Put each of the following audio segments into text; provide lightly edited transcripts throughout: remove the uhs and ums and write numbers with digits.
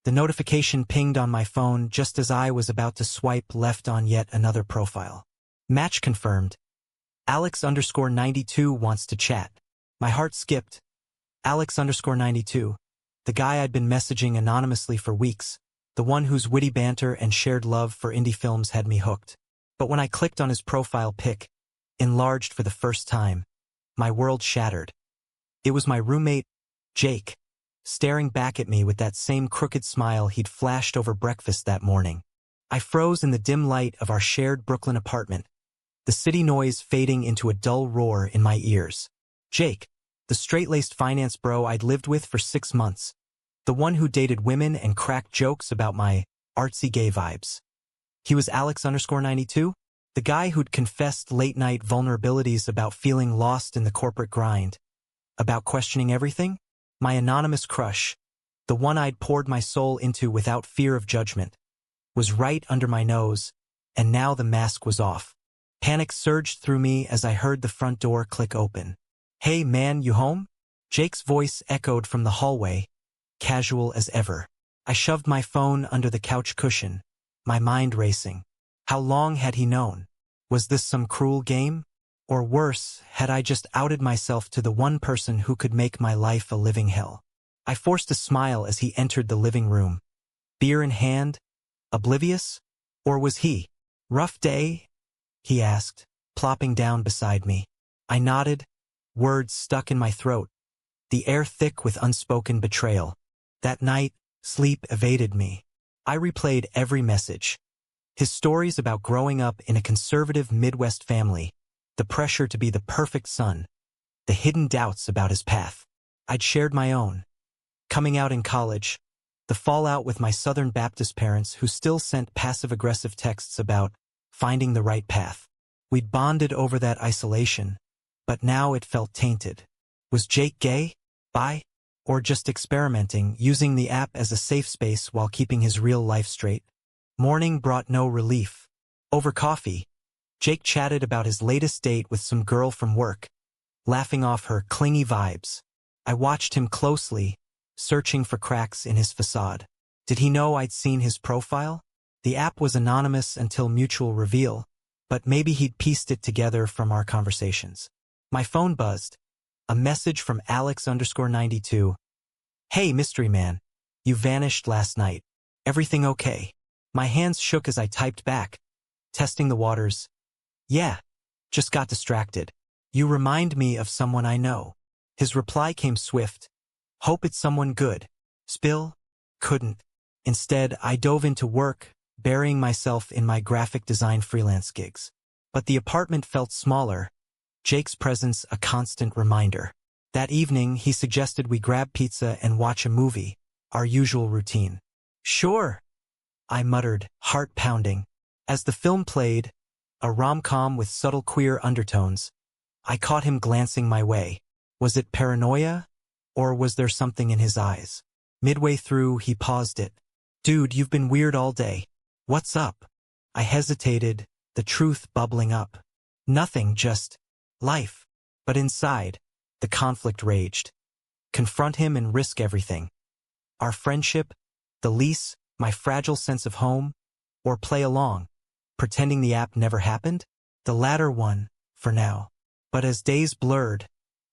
The notification pinged on my phone just as I was about to swipe left on yet another profile. Match confirmed. Alex_92 wants to chat. My heart skipped. Alex_92. The guy I'd been messaging anonymously for weeks. The one whose witty banter and shared love for indie films had me hooked. But when I clicked on his profile pic, enlarged for the first time, my world shattered. It was my roommate, Jake, staring back at me with that same crooked smile he'd flashed over breakfast that morning. I froze in the dim light of our shared Brooklyn apartment, the city noise fading into a dull roar in my ears. Jake, the straight-laced finance bro I'd lived with for 6 months, the one who dated women and cracked jokes about my artsy gay vibes. He was Alex_92, the guy who'd confessed late-night vulnerabilities about feeling lost in the corporate grind, about questioning everything. My anonymous crush, the one I'd poured my soul into without fear of judgment, was right under my nose, and now the mask was off. Panic surged through me as I heard the front door click open. "Hey man, you home?" Jake's voice echoed from the hallway, casual as ever. I shoved my phone under the couch cushion, my mind racing. How long had he known? Was this some cruel game? Or worse, had I just outed myself to the one person who could make my life a living hell? I forced a smile as he entered the living room. Beer in hand? Oblivious? Or was he? "Rough day?" he asked, plopping down beside me. I nodded, words stuck in my throat, the air thick with unspoken betrayal. That night, sleep evaded me. I replayed every message. His stories about growing up in a conservative Midwest family, the pressure to be the perfect son, the hidden doubts about his path. I'd shared my own. Coming out in college, the fallout with my Southern Baptist parents who still sent passive-aggressive texts about finding the right path. We'd bonded over that isolation, but now it felt tainted. Was Jake gay? Bi? Or just experimenting, using the app as a safe space while keeping his real life straight? Morning brought no relief. Over coffee, Jake chatted about his latest date with some girl from work, laughing off her clingy vibes. I watched him closely, searching for cracks in his facade. Did he know I'd seen his profile? The app was anonymous until mutual reveal, but maybe he'd pieced it together from our conversations. My phone buzzed. A message from Alex_92. "Hey, mystery man. You vanished last night. Everything okay?" My hands shook as I typed back, testing the waters. "Yeah, just got distracted. You remind me of someone I know." His reply came swift. "Hope it's someone good." Spill? Couldn't. Instead, I dove into work, burying myself in my graphic design freelance gigs. But the apartment felt smaller, Jake's presence a constant reminder. That evening, he suggested we grab pizza and watch a movie, our usual routine. "Sure," I muttered, heart pounding. As the film played, a rom-com with subtle queer undertones, I caught him glancing my way. Was it paranoia? Or was there something in his eyes? Midway through, he paused it. "Dude, you've been weird all day. What's up?" I hesitated, the truth bubbling up. "Nothing, just life." But inside, the conflict raged. Confront him and risk everything. Our friendship, the lease, my fragile sense of home, or play along, pretending the app never happened? The latter one, for now. But as days blurred,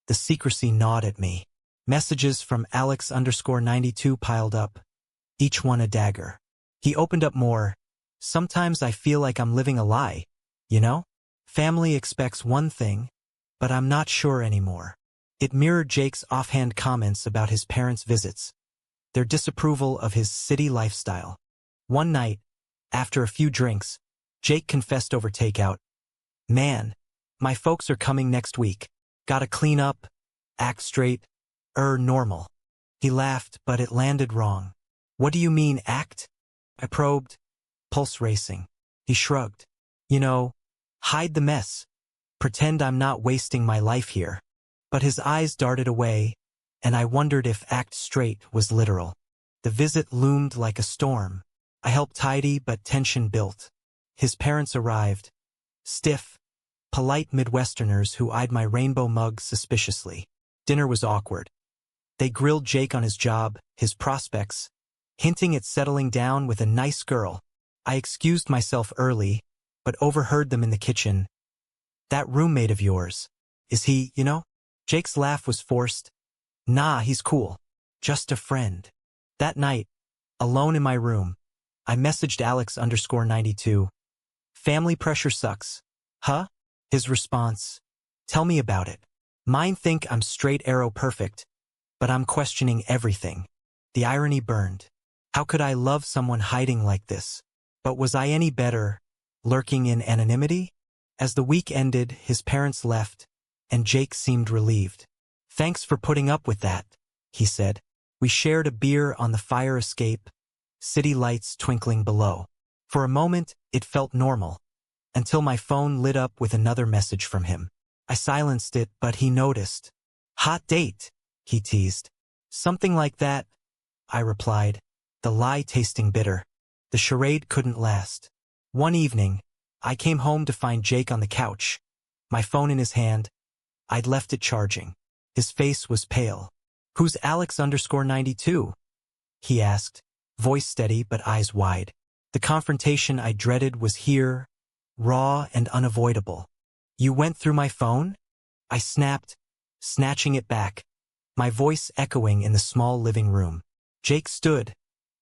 the secrecy gnawed at me. Messages from Alex_92 piled up, each one a dagger. He opened up more. "Sometimes I feel like I'm living a lie, you know? Family expects one thing, but I'm not sure anymore." It mirrored Jake's offhand comments about his parents' visits, their disapproval of his city lifestyle. One night, after a few drinks, Jake confessed over takeout. "Man, my folks are coming next week. Gotta clean up, act straight, normal." He laughed, but it landed wrong. "What do you mean, act?" I probed, pulse racing. He shrugged. "You know, hide the mess. Pretend I'm not wasting my life here." But his eyes darted away, and I wondered if act straight was literal. The visit loomed like a storm. I helped tidy, but tension built. His parents arrived. Stiff, polite Midwesterners who eyed my rainbow mug suspiciously. Dinner was awkward. They grilled Jake on his job, his prospects, hinting at settling down with a nice girl. I excused myself early, but overheard them in the kitchen. "That roommate of yours, is he, you know?" Jake's laugh was forced. "Nah, he's cool. Just a friend." That night, alone in my room, I messaged Alex_92. "Family pressure sucks." "Huh?" His response, "Tell me about it." Mine think I'm straight arrow perfect, but I'm questioning everything. The irony burned. How could I love someone hiding like this? But was I any better, lurking in anonymity? As the week ended, his parents left, and Jake seemed relieved. "Thanks for putting up with that," he said. We shared a beer on the fire escape, city lights twinkling below. For a moment, it felt normal, until my phone lit up with another message from him. I silenced it, but he noticed. "Hot date," he teased. "Something like that," I replied, the lie tasting bitter. The charade couldn't last. One evening, I came home to find Jake on the couch, my phone in his hand. I'd left it charging. His face was pale. "Who's Alex_92? He asked, voice steady but eyes wide. The confrontation I dreaded was here, raw and unavoidable. "You went through my phone?" I snapped, snatching it back, my voice echoing in the small living room. Jake stood,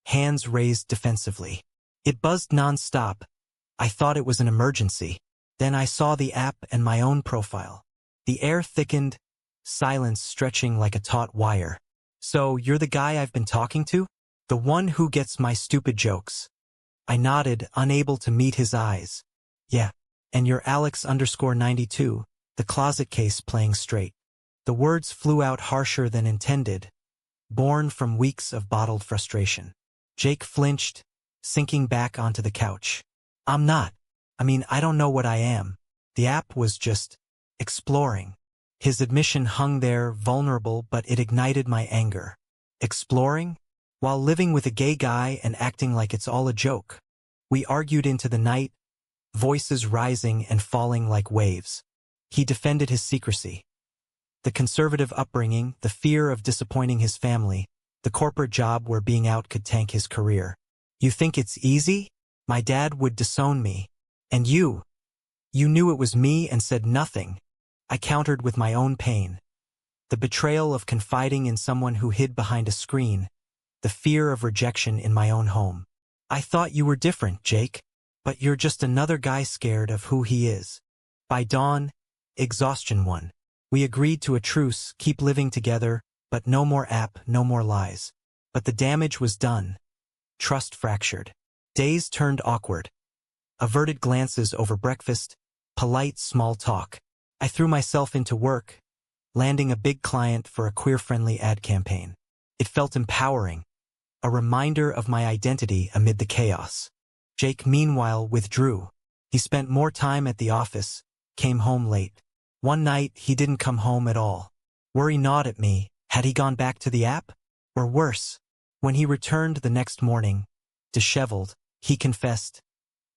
hands raised defensively. It buzzed nonstop. I thought it was an emergency. Then I saw the app and my own profile. The air thickened, silence stretching like a taut wire. "So you're the guy I've been talking to? The one who gets my stupid jokes?" I nodded, unable to meet his eyes. "Yeah. And you're Alex_92, the closet case playing straight." The words flew out harsher than intended, born from weeks of bottled frustration. Jake flinched, sinking back onto the couch. "I'm not. I don't know what I am. The app was just exploring." His admission hung there, vulnerable, but it ignited my anger. Exploring? While living with a gay guy and acting like it's all a joke. We argued into the night, voices rising and falling like waves. He defended his secrecy. The conservative upbringing, the fear of disappointing his family, the corporate job where being out could tank his career. "You think it's easy? My dad would disown me. And you knew it was me and said nothing." I countered with my own pain. The betrayal of confiding in someone who hid behind a screen, the fear of rejection in my own home. "I thought you were different, Jake. But you're just another guy scared of who he is." By dawn, exhaustion won. We agreed to a truce, keep living together, but no more app, no more lies. But the damage was done. Trust fractured. Days turned awkward. Averted glances over breakfast, polite small talk. I threw myself into work, landing a big client for a queer-friendly ad campaign. It felt empowering, a reminder of my identity amid the chaos. Jake, meanwhile, withdrew. He spent more time at the office, came home late. One night, he didn't come home at all. Worry gnawed at me. Had he gone back to the app? Or worse, when he returned the next morning, disheveled, he confessed,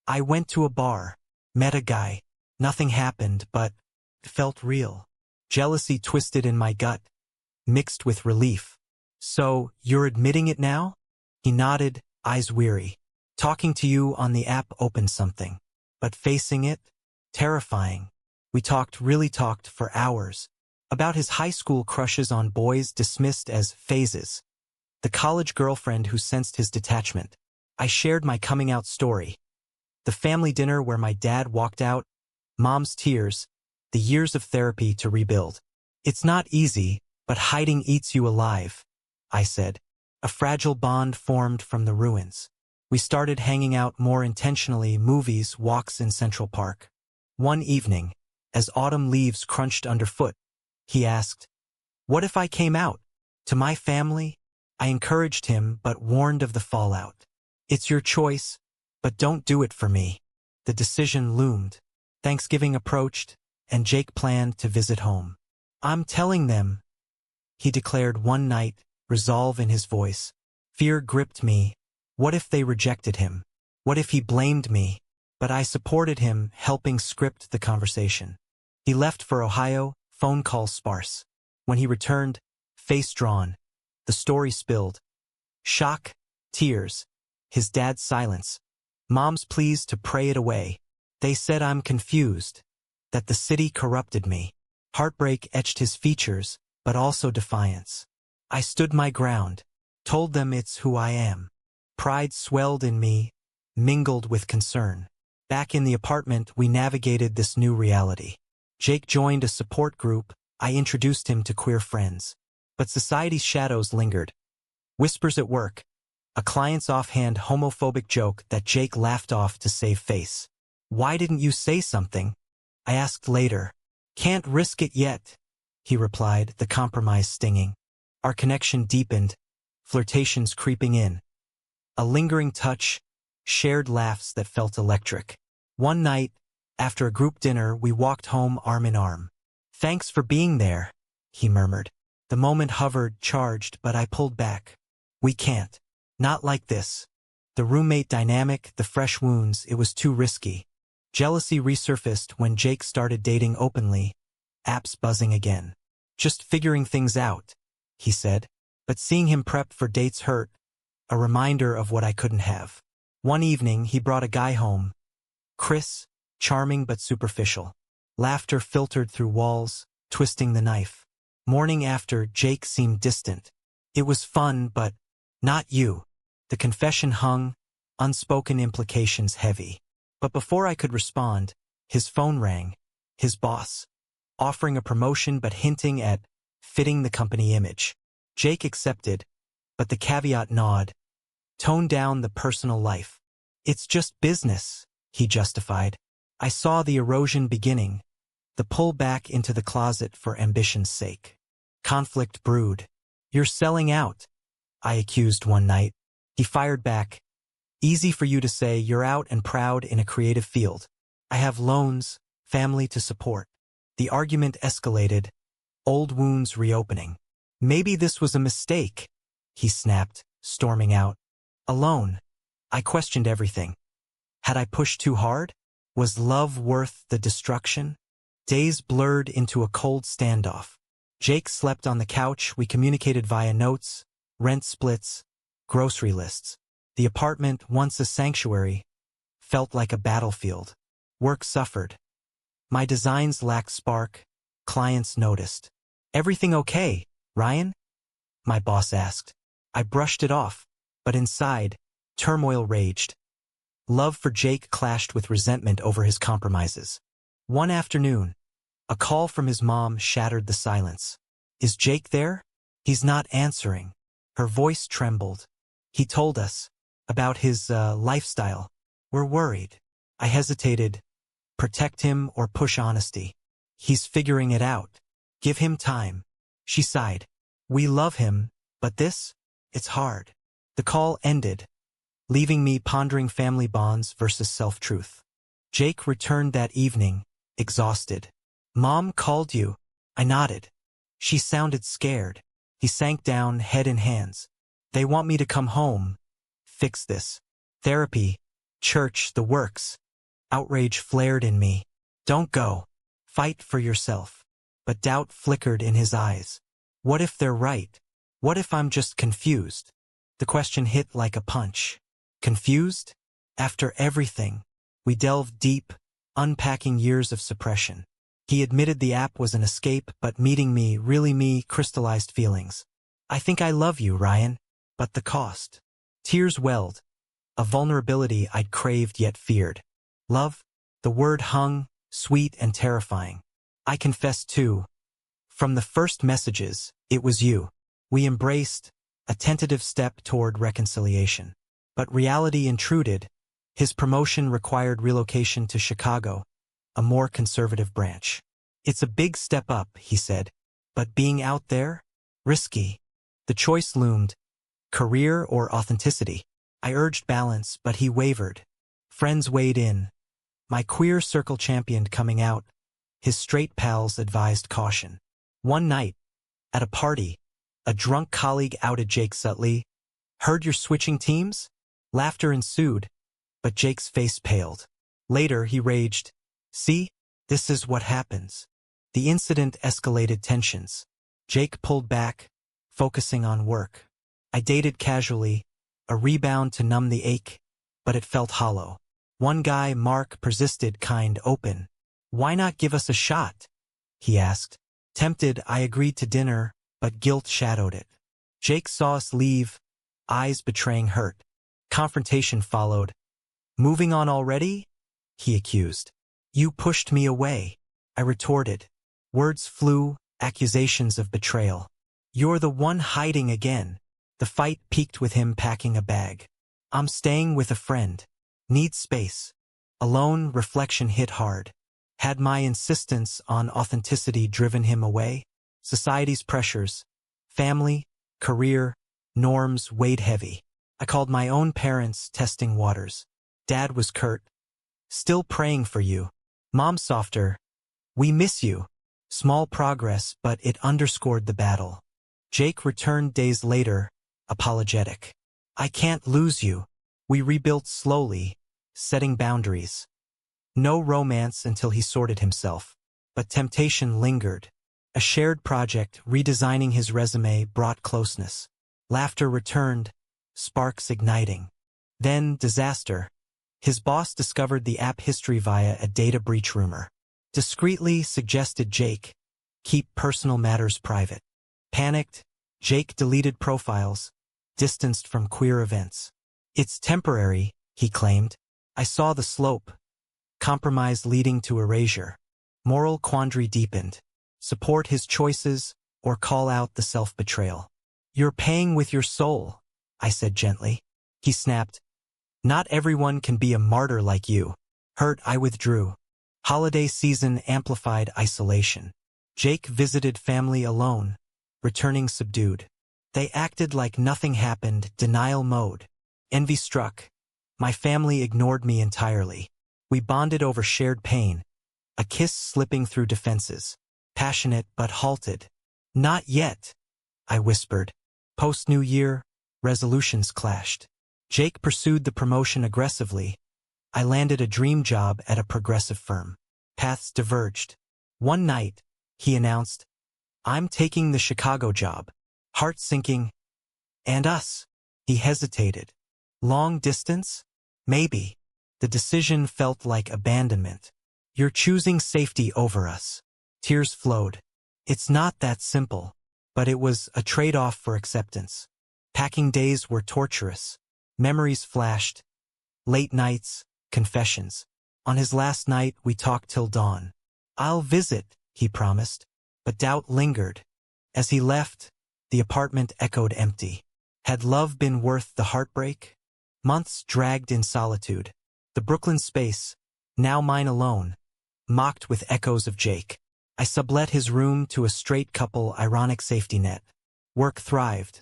"I went to a bar, met a guy. Nothing happened, but it felt real." Jealousy twisted in my gut, mixed with relief. "So, you're admitting it now?" He nodded, eyes weary. "Talking to you on the app opened something. But facing it? Terrifying." We really talked for hours. About his high school crushes on boys dismissed as phases. The college girlfriend who sensed his detachment. I shared my coming out story. The family dinner where my dad walked out, mom's tears, the years of therapy to rebuild. "It's not easy, but hiding eats you alive," I said. A fragile bond formed from the ruins. We started hanging out more intentionally, movies, walks in Central Park. One evening, as autumn leaves crunched underfoot, he asked, "What if I came out? To my family?" I encouraged him, but warned of the fallout. "It's your choice, but don't do it for me." The decision loomed. Thanksgiving approached, and Jake planned to visit home. "I'm telling them," he declared one night, resolve in his voice. Fear gripped me. What if they rejected him? What if he blamed me? But I supported him, helping script the conversation. He left for Ohio, phone calls sparse. When he returned, face drawn, the story spilled. Shock, Tears. His dad's silence. Mom's pleas to pray it away. They said I'm confused. That the city corrupted me. Heartbreak etched his features, but also defiance. I stood my ground. Told them it's who I am. Pride swelled in me, mingled with concern. Back in the apartment, we navigated this new reality. Jake joined a support group. I introduced him to queer friends. But society's shadows lingered. Whispers at work. A client's offhand homophobic joke that Jake laughed off to save face. Why didn't you say something? I asked later. Can't risk it yet, he replied, the compromise stinging. Our connection deepened, flirtations creeping in. A lingering touch, shared laughs that felt electric. One night, after a group dinner, we walked home arm in arm. Thanks for being there, he murmured. The moment hovered, charged, but I pulled back. We can't. Not like this. The roommate dynamic, the fresh wounds, it was too risky. Jealousy resurfaced when Jake started dating openly. Apps buzzing again. Just figuring things out, he said. But seeing him prep for dates hurt. A reminder of what I couldn't have. One evening, he brought a guy home. Chris, charming but superficial. Laughter filtered through walls, twisting the knife. Morning after, Jake seemed distant. It was fun, but not you. The confession hung, unspoken implications heavy. But before I could respond, his phone rang. His boss. Offering a promotion but hinting at fitting the company image. Jake accepted, but the caveat nod. Toned down the personal life. It's just business, he justified. I saw the erosion beginning. The pull back into the closet for ambition's sake. Conflict brewed. You're selling out, I accused one night. He fired back. Easy for you to say, you're out and proud in a creative field. I have loans, family to support. The argument escalated, old wounds reopening. Maybe this was a mistake, he snapped, storming out. Alone. I questioned everything. Had I pushed too hard? Was love worth the destruction? Days blurred into a cold standoff. Jake slept on the couch. We communicated via notes, rent splits, grocery lists. The apartment, once a sanctuary, felt like a battlefield. Work suffered. My designs lacked spark. Clients noticed. Everything okay, Ryan? My boss asked. I brushed it off, but inside, turmoil raged. Love for Jake clashed with resentment over his compromises. One afternoon, a call from his mom shattered the silence. Is Jake there? He's not answering. Her voice trembled. He told us about his lifestyle. We're worried. I hesitated. Protect him or push honesty. He's figuring it out. Give him time. She sighed. We love him, but this? It's hard. The call ended, leaving me pondering family bonds versus self-truth. Jake returned that evening, exhausted. Mom called you. I nodded. She sounded scared. He sank down, head in hands. They want me to come home. Fix this. Therapy, church, the works. Outrage flared in me. Don't go. Fight for yourself. But doubt flickered in his eyes. What if they're right? What if I'm just confused? The question hit like a punch. Confused? After everything, we delved deep, unpacking years of suppression. He admitted the app was an escape, but meeting me, really me, crystallized feelings. I think I love you, Ryan. But the cost. Tears welled. A vulnerability I'd craved yet feared. Love? The word hung, sweet and terrifying. I confessed too. From the first messages, it was you. We embraced, a tentative step toward reconciliation. But reality intruded. His promotion required relocation to Chicago, a more conservative branch. It's a big step up, he said. But being out there? Risky. The choice loomed. Career or authenticity? I urged balance, but he wavered. Friends weighed in. My queer circle championed coming out. His straight pals advised caution. One night, at a party, a drunk colleague outed Jake subtly. Heard you're switching teams? Laughter ensued, but Jake's face paled. Later, he raged. See? This is what happens. The incident escalated tensions. Jake pulled back, focusing on work. I dated casually, a rebound to numb the ache, but it felt hollow. One guy, Mark, persisted, kind, open. "Why not give us a shot?" he asked. Tempted, I agreed to dinner, but guilt shadowed it. Jake saw us leave, eyes betraying hurt. Confrontation followed. "Moving on already?" he accused. "You pushed me away," I retorted. Words flew, accusations of betrayal. "You're the one hiding again." The fight peaked with him packing a bag. "I'm staying with a friend. Need space." Alone, reflection hit hard. Had my insistence on authenticity driven him away? Society's pressures, family, career, norms weighed heavy. I called my own parents, testing waters. Dad was curt. "Still praying for you." Mom softer. "We miss you." Small progress, but it underscored the battle. Jake returned days later, apologetic. "I can't lose you." We rebuilt slowly, setting boundaries. No romance until he sorted himself. But temptation lingered. A shared project, redesigning his resume, brought closeness. Laughter returned, sparks igniting. Then disaster. His boss discovered the app history via a data breach rumor. Discreetly suggested Jake keep personal matters private. Panicked, Jake deleted profiles, distanced from queer events. "It's temporary," he claimed. I saw the slope. Compromise leading to erasure. Moral quandary deepened. Support his choices or call out the self-betrayal. "You're paying with your soul," I said gently. He snapped. "Not everyone can be a martyr like you." Hurt, I withdrew. Holiday season amplified isolation. Jake visited family alone, returning subdued. They acted like nothing happened, denial mode. Envy struck. My family ignored me entirely. We bonded over shared pain, a kiss slipping through defenses. Passionate but halted. "Not yet," I whispered. Post-New Year, resolutions clashed. Jake pursued the promotion aggressively. I landed a dream job at a progressive firm. Paths diverged. One night, he announced, "I'm taking the Chicago job." Heart sinking. "And us?" He hesitated. "Long distance? Maybe." The decision felt like abandonment. "You're choosing safety over us." Tears flowed. It's not that simple. But it was a trade-off for acceptance. Packing days were torturous. Memories flashed. Late nights, confessions. On his last night, we talked till dawn. "I'll visit," he promised. But doubt lingered. As he left, the apartment echoed empty. Had love been worth the heartbreak? Months dragged in solitude. The Brooklyn space, now mine alone, mocked with echoes of Jake. I sublet his room to a straight couple, ironic safety net. Work thrived.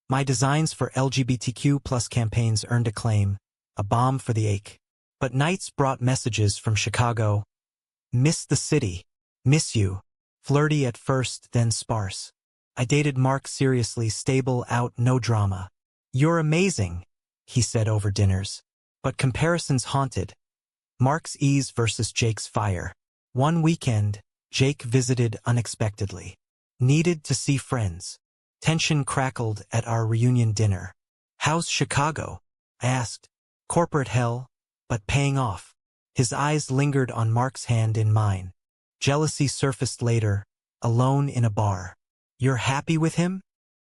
My designs for LGBTQ+ campaigns earned acclaim, a balm for the ache. But nights brought messages from Chicago. "Miss the city. Miss you." Flirty at first, then sparse. I dated Mark seriously, stable, out, no drama. "You're amazing," he said over dinners. But comparisons haunted. Mark's ease versus Jake's fire. One weekend, Jake visited unexpectedly. Needed to see friends. Tension crackled at our reunion dinner. "How's Chicago?" I asked. "Corporate hell, but paying off." His eyes lingered on Mark's hand in mine. Jealousy surfaced later, alone in a bar. "You're happy with him?"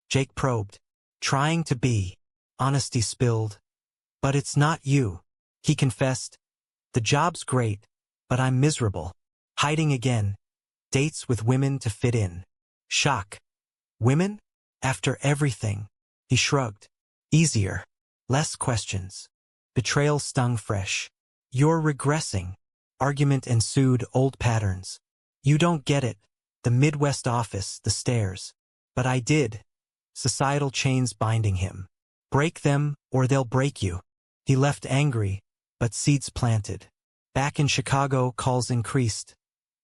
Jake probed. "Trying to be." Honesty spilled. "But it's not you." He confessed. "The job's great, but I'm miserable." Hiding again. Dates with women to fit in. Shock. "Women? After everything?" He shrugged. "Easier. Less questions." Betrayal stung fresh. "You're regressing." Argument ensued, old patterns. "You don't get it. The Midwest office, the stairs." But I did. Societal chains binding him. Break them, or they'll break you. He left angry, but seeds planted. Back in Chicago, calls increased.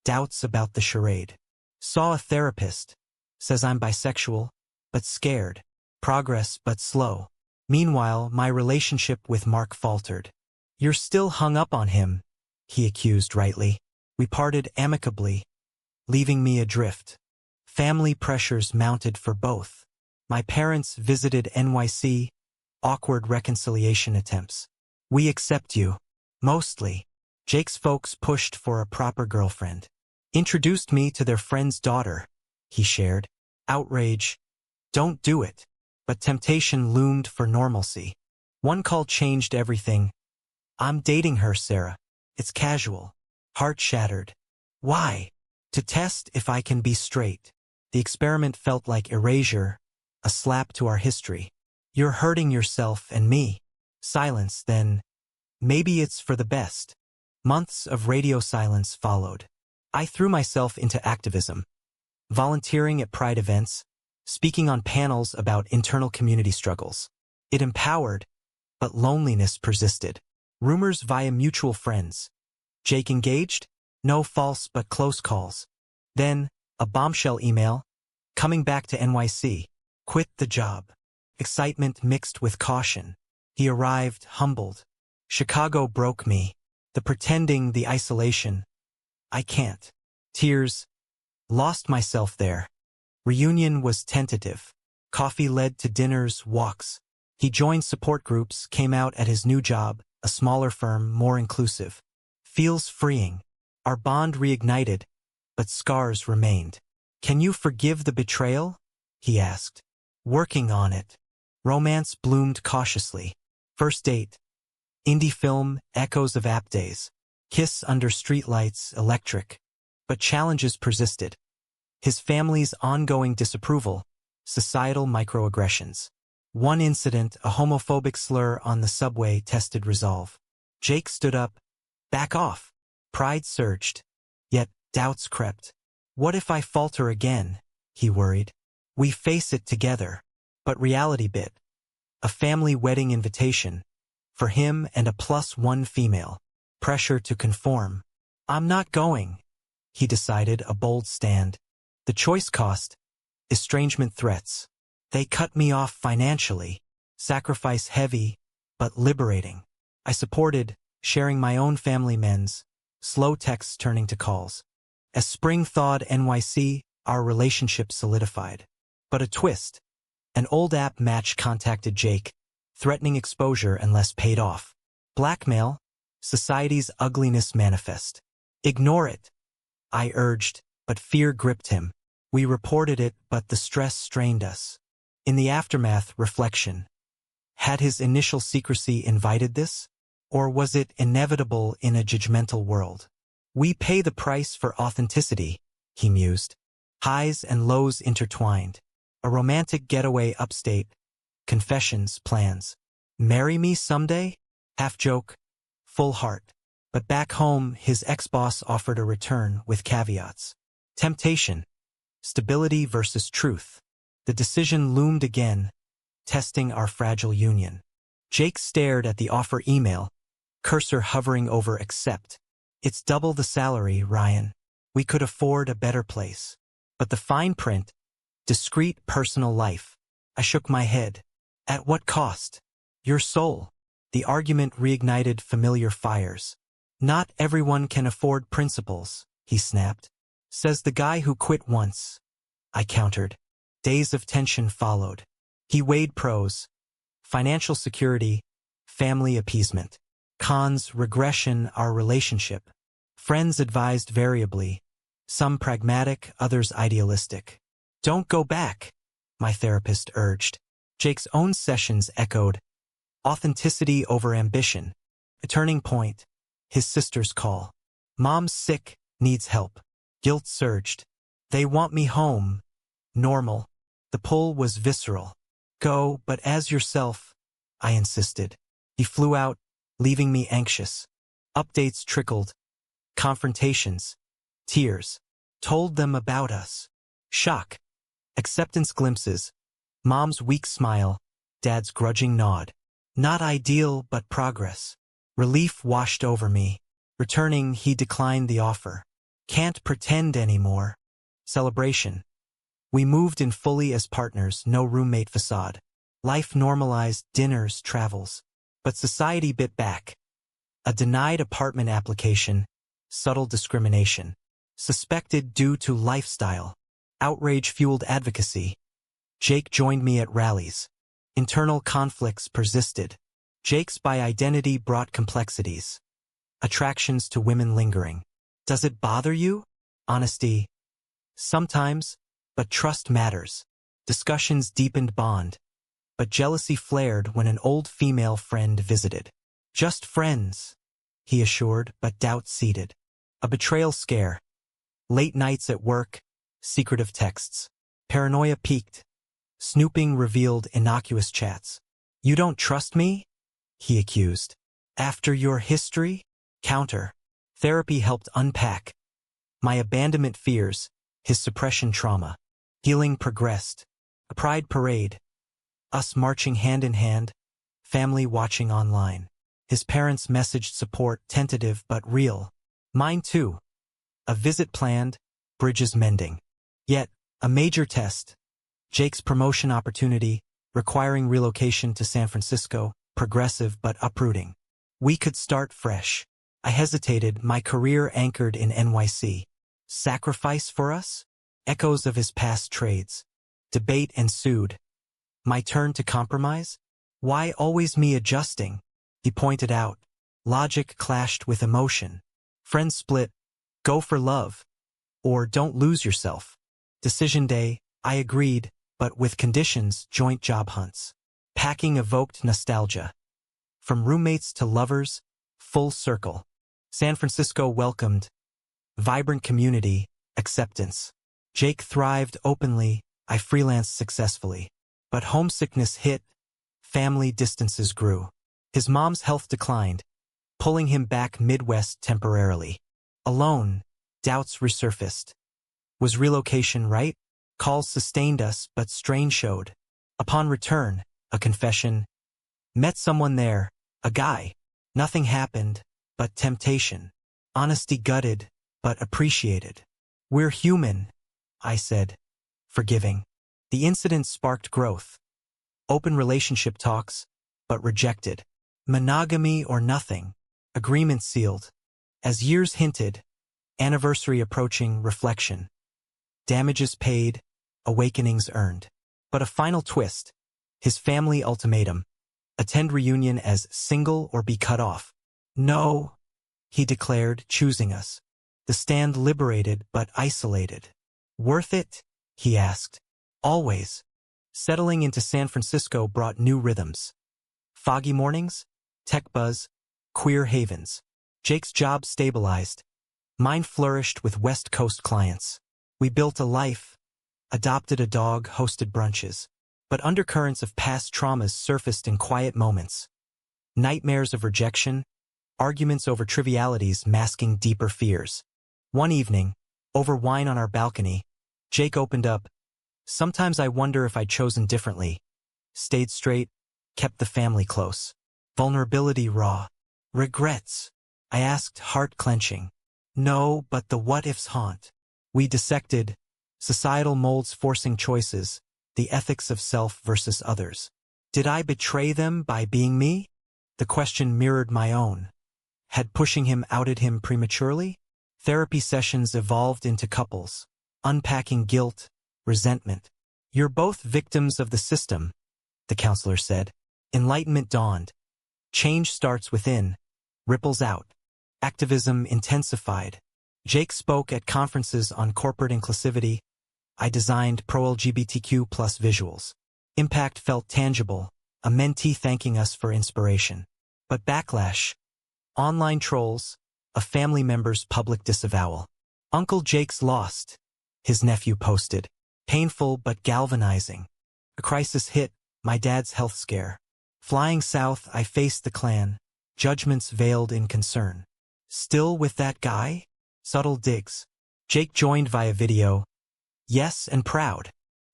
Doubts about the charade. Saw a therapist. Says I'm bisexual, but scared. Progress, but slow. Meanwhile, my relationship with Mark faltered. "You're still hung up on him," he accused rightly. We parted amicably, leaving me adrift. Family pressures mounted for both. My parents visited NYC, awkward reconciliation attempts. We accept you. Mostly. Jake's folks pushed for a proper girlfriend. Introduced me to their friend's daughter, he shared. Outrage. Don't do it. But temptation loomed for normalcy. One call changed everything. I'm dating her, Sarah. It's casual. Heart shattered. Why? To test if I can be straight. The experiment felt like erasure, a slap to our history. You're hurting yourself and me. Silence, then. Maybe it's for the best. Months of radio silence followed. I threw myself into activism. Volunteering at Pride events, speaking on panels about internal community struggles. It empowered, but loneliness persisted. Rumors via mutual friends. Jake engaged? No false but close calls. Then, a bombshell email. Coming back to NYC. Quit the job. Excitement mixed with caution. He arrived, humbled. Chicago broke me. The pretending, the isolation. I can't. Tears. Lost myself there. Reunion was tentative. Coffee led to dinners, walks. He joined support groups, came out at his new job, a smaller firm, more inclusive. Feels freeing. Our bond reignited, but scars remained. Can you forgive the betrayal? He asked. Working on it. Romance bloomed cautiously. First date. Indie film, echoes of app days. Kiss under streetlights, electric. But challenges persisted. His family's ongoing disapproval, societal microaggressions. One incident, a homophobic slur on the subway, tested resolve. Jake stood up. Back off. Pride surged. Yet, doubts crept. What if I falter again? He worried. We face it together. But reality bit. A family wedding invitation. For him and a +1 female. Pressure to conform. I'm not going. He decided, a bold stand. The choice cost. Estrangement threats. They cut me off financially. Sacrifice heavy, but liberating. I supported, sharing my own family men's. Slow texts turning to calls. As spring thawed NYC, our relationship solidified. But a twist. An old app match contacted Jake, threatening exposure unless paid off. Blackmail. Society's ugliness manifest. Ignore it. I urged, but fear gripped him. We reported it, but the stress strained us. In the aftermath, reflection. Had his initial secrecy invited this? Or was it inevitable in a judgmental world? We pay the price for authenticity, he mused. Highs and lows intertwined. A romantic getaway upstate. Confessions, plans. Marry me someday? Half joke, full heart. But back home, his ex-boss offered a return with caveats. Temptation. Stability versus truth. The decision loomed again, testing our fragile union. Jake stared at the offer email, cursor hovering over accept. It's double the salary, Ryan. We could afford a better place. But the fine print, discreet personal life. I shook my head. At what cost? Your soul. The argument reignited familiar fires. Not everyone can afford principles, he snapped. Says the guy who quit once. I countered. Days of tension followed. He weighed pros. Financial security, family appeasement. Cons, regression, our relationship. Friends advised variably. Some pragmatic, others idealistic. Don't go back, my therapist urged. Jake's own sessions echoed. Authenticity over ambition. A turning point. His sister's call. Mom's sick, needs help. Guilt surged. They want me home. Normal. The pull was visceral. Go, but as yourself, I insisted. He flew out, leaving me anxious. Updates trickled. Confrontations. Tears. Told them about us. Shock. Acceptance glimpses. Mom's weak smile. Dad's grudging nod. Not ideal, but progress. Relief washed over me. Returning, he declined the offer. Can't pretend anymore. Celebration. We moved in fully as partners, no roommate facade. Life normalized, dinners, travels. But society bit back. A denied apartment application. Subtle discrimination. Suspected due to lifestyle. Outrage fueled advocacy. Jake joined me at rallies. Internal conflicts persisted. Jake's by identity brought complexities. Attractions to women lingering. Does it bother you? Honesty. Sometimes, but trust matters. Discussions deepened bond. But jealousy flared when an old female friend visited. Just friends, he assured, but doubt seeded. A betrayal scare. Late nights at work, secretive texts. Paranoia peaked. Snooping revealed innocuous chats. You don't trust me? He accused. After your history? Counter. Therapy helped unpack my abandonment fears, his suppression trauma. Healing progressed. A pride parade. Us marching hand in hand. Family watching online. His parents messaged support, tentative but real. Mine too. A visit planned, bridges mending. Yet, a major test. Jake's promotion opportunity, requiring relocation to San Francisco, progressive but uprooting. We could start fresh. I hesitated, my career anchored in NYC. Sacrifice for us? Echoes of his past trades. Debate ensued. My turn to compromise? Why always me adjusting? He pointed out. Logic clashed with emotion. Friends split. Go for love. Or don't lose yourself. Decision day, I agreed, but with conditions, joint job hunts. Packing evoked nostalgia. From roommates to lovers, full circle. San Francisco welcomed. Vibrant community, acceptance. Jake thrived openly, I freelanced successfully. But homesickness hit, family distances grew. His mom's health declined, pulling him back Midwest temporarily. Alone, doubts resurfaced. Was relocation right? Calls sustained us, but strain showed. Upon return, a confession. Met someone there, a guy. Nothing happened, but temptation. Honesty gutted, but appreciated. We're human, I said, forgiving. The incident sparked growth. Open relationship talks, but rejected. Monogamy or nothing. Agreement sealed. As years hinted, anniversary approaching, reflection. Damages paid, awakenings earned. But a final twist. His family ultimatum. Attend reunion as single or be cut off. No, he declared, choosing us. The stand liberated but isolated. Worth it? He asked. Always. Settling into San Francisco brought new rhythms. Foggy mornings, tech buzz, queer havens. Jake's job stabilized. Mine flourished with West Coast clients. We built a life, adopted a dog, hosted brunches. But undercurrents of past traumas surfaced in quiet moments. Nightmares of rejection, arguments over trivialities masking deeper fears. One evening, over wine on our balcony, Jake opened up. Sometimes I wonder if I'd chosen differently. Stayed straight, kept the family close. Vulnerability raw. Regrets? I asked, heart clenching. No, but the what-ifs haunt. We dissected. Societal molds forcing choices. The ethics of self versus others. Did I betray them by being me? The question mirrored my own. Had pushing him outed him prematurely? Therapy sessions evolved into couples. Unpacking guilt, resentment. You're both victims of the system, the counselor said. Enlightenment dawned. Change starts within, ripples out. Activism intensified. Jake spoke at conferences on corporate inclusivity. I designed pro-LGBTQ+ visuals. Impact felt tangible, a mentee thanking us for inspiration. But backlash. Online trolls, a family member's public disavowal. Uncle Jake's lost, his nephew posted. Painful but galvanizing. A crisis hit, my dad's health scare. Flying south, I faced the clan, judgments veiled in concern. Still with that guy? Subtle digs. Jake joined via video. Yes, and proud.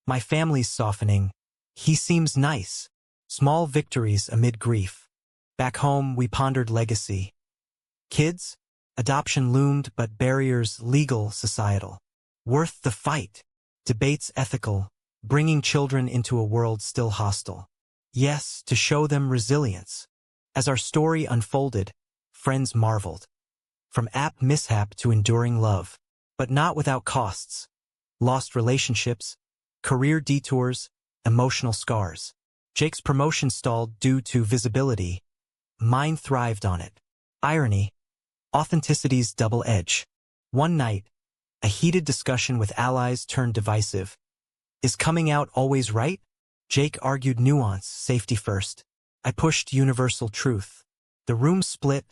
My family's softening. He seems nice. Small victories amid grief. Back home, we pondered legacy. Kids? Adoption loomed, but barriers legal, societal. Worth the fight. Debates ethical, bringing children into a world still hostile. Yes, to show them resilience. As our story unfolded, friends marveled. From app mishap to enduring love. But not without costs. Lost relationships, career detours, emotional scars. Jake's promotion stalled due to visibility. Mine thrived on it. Irony. Authenticity's double edge. One night, a heated discussion with allies turned divisive. Is coming out always right? Jake argued nuance, safety first. I pushed universal truth. The room split,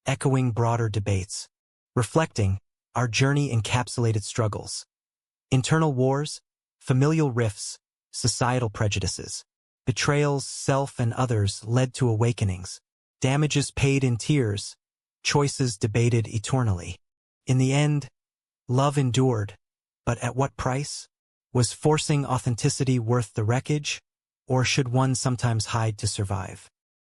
echoing broader debates. Reflecting, our journey encapsulated struggles. Internal wars, familial rifts, societal prejudices. Betrayals, self and others led to awakenings. Damages paid in tears, choices debated eternally. In the end, love endured, but at what price? Was forcing authenticity worth the wreckage, or should one sometimes hide to survive?